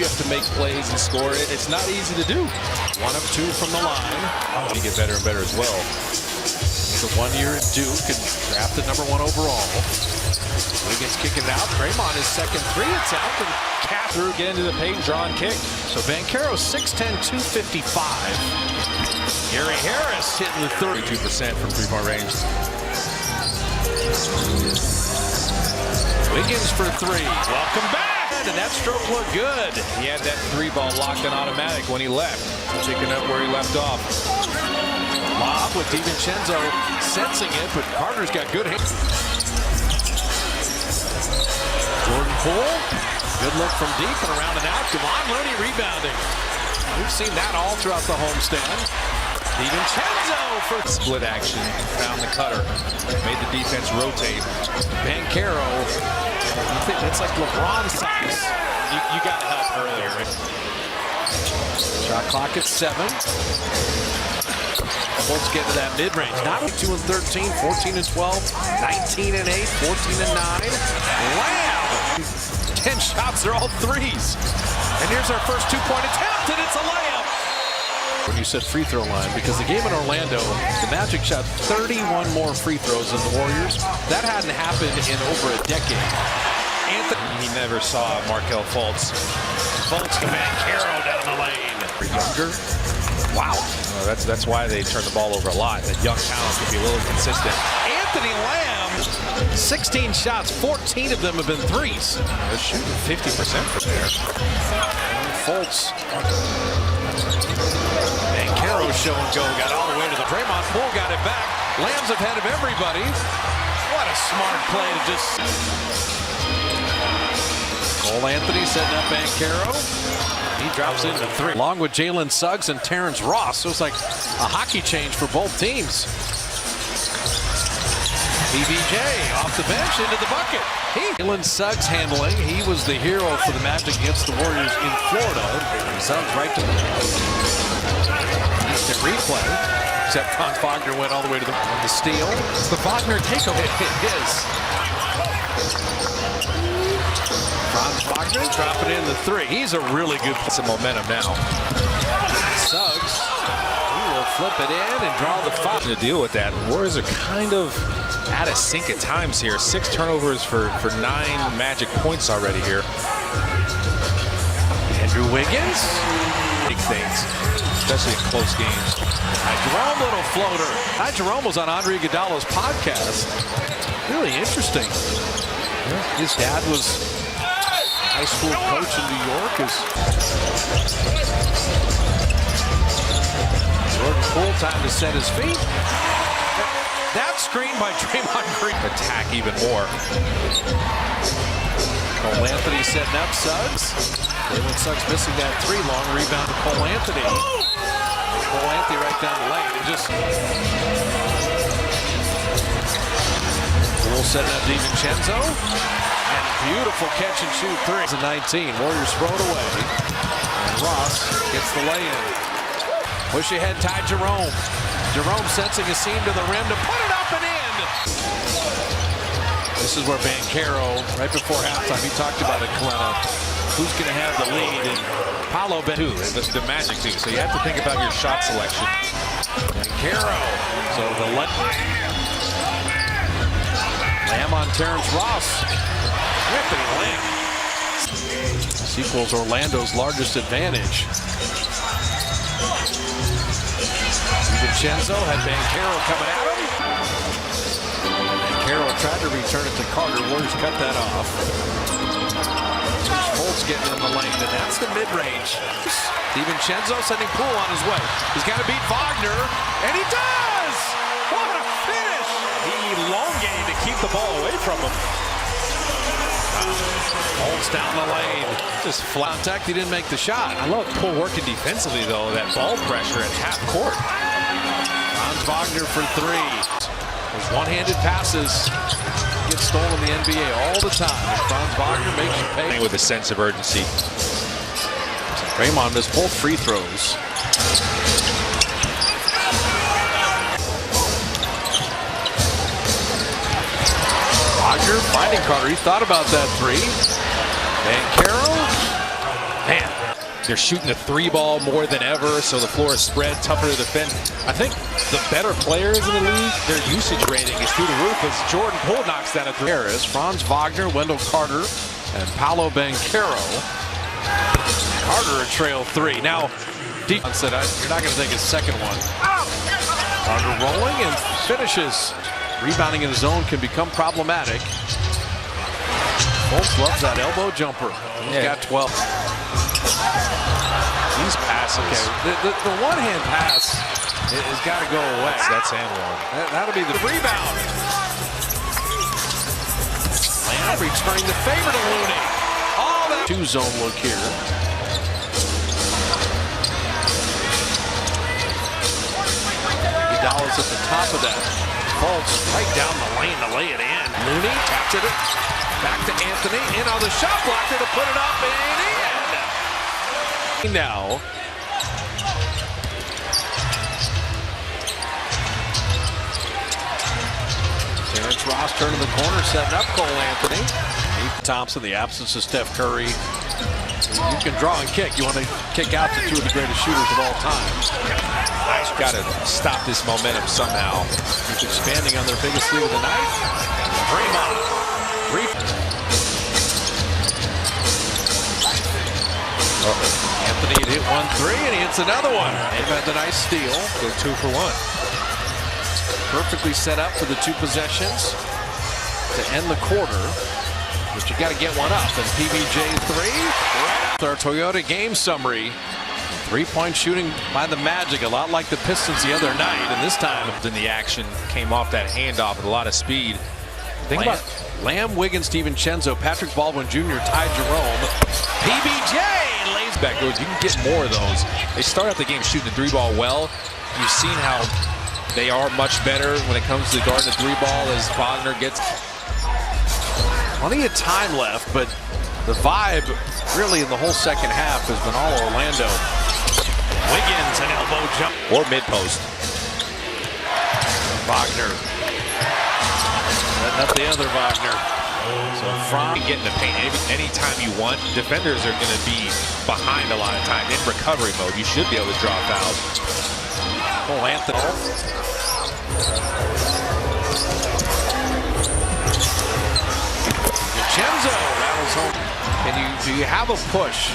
you have to make plays and score. It's not easy to do. 1 of 2 from the line. You get better and better as well. He's a 1 year at Duke and drafted #1 overall. Wiggins kicking it out. Draymond his second three. It's out. And Through, get into the paint, draw and kick. so Banchero 6'10", 255. Gary Harris hitting the 32% from three-point range. Wiggins for 3. Welcome back. And that stroke looked good. He had that 3-ball locked and automatic when he left, picking up where he left off. Lob with DiVincenzo sensing it, but Carter's got good hands. Jordan Poole, good look from deep and around and out. Kevon Looney rebounding. We've seen that all throughout the homestand. DiVincenzo for Split action, found the cutter, made the defense rotate. Banchero. It's like LeBron size. You got help earlier. Shot clock at 7. Bulls get to that mid-range. Not 2 and 13, 14 and 12, 19 and 8, 14 and 9. Lamb! 10 shots, they're all threes. And here's our first 2-point attempt, and it's a layup. When you said free throw line, because the game in Orlando, the Magic shot 31 more free throws than the Warriors. That hadn't happened in over a decade. He never saw Markelle Fultz. Fultz to Banchero down the lane. Younger. Wow. That's why they turn the ball over a lot. That young talent can be a little inconsistent. Anthony Lamb, 16 shots, 14 of them have been threes. They're shooting 50% from there. Fultz. Banchero show and go, got all the way to the Draymond. Poole got it back. Lamb's ahead of everybody. What a smart play to just... Cole Anthony setting up Banchero. He drops into 3. Along with Jalen Suggs and Terrence Ross. So it's like a hockey change for both teams. PBJ off the bench into the bucket. Jalen Suggs handling. He was the hero for the Magic against the Warriors in Florida. Suggs right to the instant replay. Except Franz Wagner went all the way to the steal. It's the Wagner takeover. It is. Franz Wagner dropping in the 3. He's a really good. Some momentum now. Suggs, he will flip it in and draw the foul. To deal with that, Warriors are kind of out of sync at times here. 6 turnovers for 9 Magic points already here. Andrew Wiggins. Big things, especially in close games. Jerome, little floater. Jerome was on Andre Iguodala's podcast. Really interesting. His dad was high school coach in New York. Jordan Poole, time to set his feet. That screen by Draymond Green. Attack even more. Cole Anthony setting up Suggs. Jalen Suggs missing that 3. Long rebound to Cole Anthony. Cole Anthony right down the lane. And just Poole setting up DiVincenzo. And beautiful catch and shoot 3. 19. Warriors throw it away. And Ross gets the lay-in. Push ahead, Ty Jerome. Jerome sensing a seam to the rim to put it up and in. This is where Banchero, right before halftime, he talked about it, Kalena. Who's going to have the lead? And Paolo The Magic too. So you have to think about your shot selection. Banchero. So the Lamb on Terrence Ross. Ripping Lamb. This equals Orlando's largest advantage. DiVincenzo had Banchero coming at him. Banchero tried to return it to Carter. Warriors cut that off. Fultz getting in the lane, and that's the mid-range. DiVincenzo sending Poole on his way. He's got to beat Wagner, and he does! What a finish! He elongated to keep the ball away from him. Holds down the lane. Just flat contact, he didn't make the shot. I love Poole working defensively, though, that ball pressure at half court. Franz Wagner for 3. Those one-handed passes get stolen in the NBA all the time. Franz Wagner makes you pay. With a sense of urgency. Draymond missed both free throws. Wagner finding Carter. He thought about that 3. Banchero. Man, They're shooting the three ball more than ever, so the floor is spread, tougher to defend. I think the better players in the league, their usage rating is through the roof as Jordan Poole knocks down a three. Harris, Franz Wagner, Wendell Carter, and Paolo Banchero. Carter a trail three. Now, deep said, you're not going to take his second one. Carter rolling and finishes. Rebounding in his zone can become problematic. Fultz loves that elbow jumper. He's got 12. These passes. Okay, the one-hand pass has got to go away. That's and one. That'll be the rebound. Lamb returning the favor to Looney. All that two-zone look here. Iguodala's at the top of that. Fultz right down the lane to lay it in. Looney taps it back to Anthony. In on the shot blocker to put it up and in. Now. Terrence Ross turning the corner, setting up Cole Anthony. Thompson, the absence of Steph Curry. You can draw and kick. You want to kick out to two of the greatest shooters of all time. Nice. Got to stop this momentum somehow. Keep expanding on their biggest lead of the night. Draymond. Anthony hit 1-3 and he hits another one. They've had the nice steal. Go 2 for 1. Perfectly set up for the two possessions to end the quarter. But you got to get one up. And PBJ 3. Right our Toyota game summary. Three-point shooting by the Magic, a lot like the Pistons the other night. And this time, Then the action came off that handoff with a lot of speed. Think about Lamb, Wiggins, DiVincenzo, Patrick Baldwin Jr., Ty Jerome. PBJ lays back doors. You can get more of those. They start out the game shooting the three ball well. You've seen how they are much better when it comes to guarding the three ball as Wagner gets. Plenty of time left, but the vibe really in the whole second half has been all Orlando. Wiggins, an elbow jump. Or mid-post. Wagner. Setting up the other Wagner. So from getting the paint anytime you want. Defenders are going to be behind a lot of time. In recovery mode, you should be able to draw fouls. Cole Anthony. DiVincenzo rattles home. Do you have a push?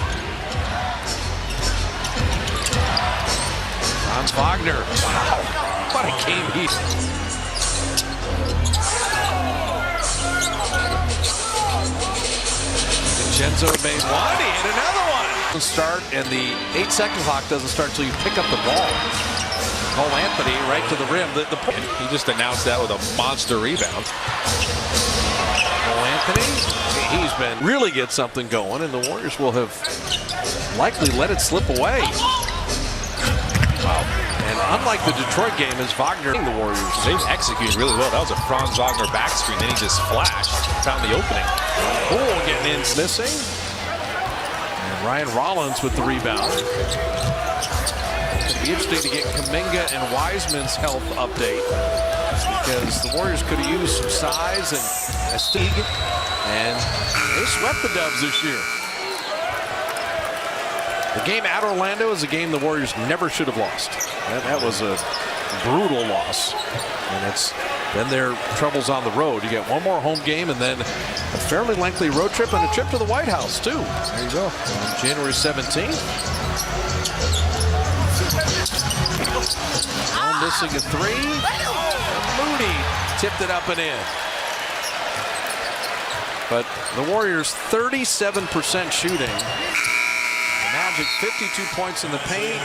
Franz Wagner. Wow. What a game he's. DiVincenzo made one. He hit another one. Start, and the 8-second clock doesn't start until you pick up the ball. Cole Anthony right to the rim. He just announced that with a monster rebound. Cole Anthony, he's been really get something going, and the Warriors will have likely let it slip away. Wow. And unlike the Detroit game, as Wagner, the Warriors, they've executed really well. That was a Franz Wagner back screen. Then he just flashed, found the opening. Poole getting in, missing. And Ryan Rollins with the rebound. It'll be interesting to get Kuminga and Wiseman's health update, because the Warriors could have used some size and a speed, and they swept the Dubs this year. The game at Orlando is a game the Warriors never should have lost. That was a brutal loss, and it's then their troubles on the road. You get one more home game and then a fairly lengthy road trip and a trip to the White House too. There you go. On January 17th. Missing a three. Mooney tipped it up and in. But the Warriors 37% shooting. The Magic 52 points in the paint.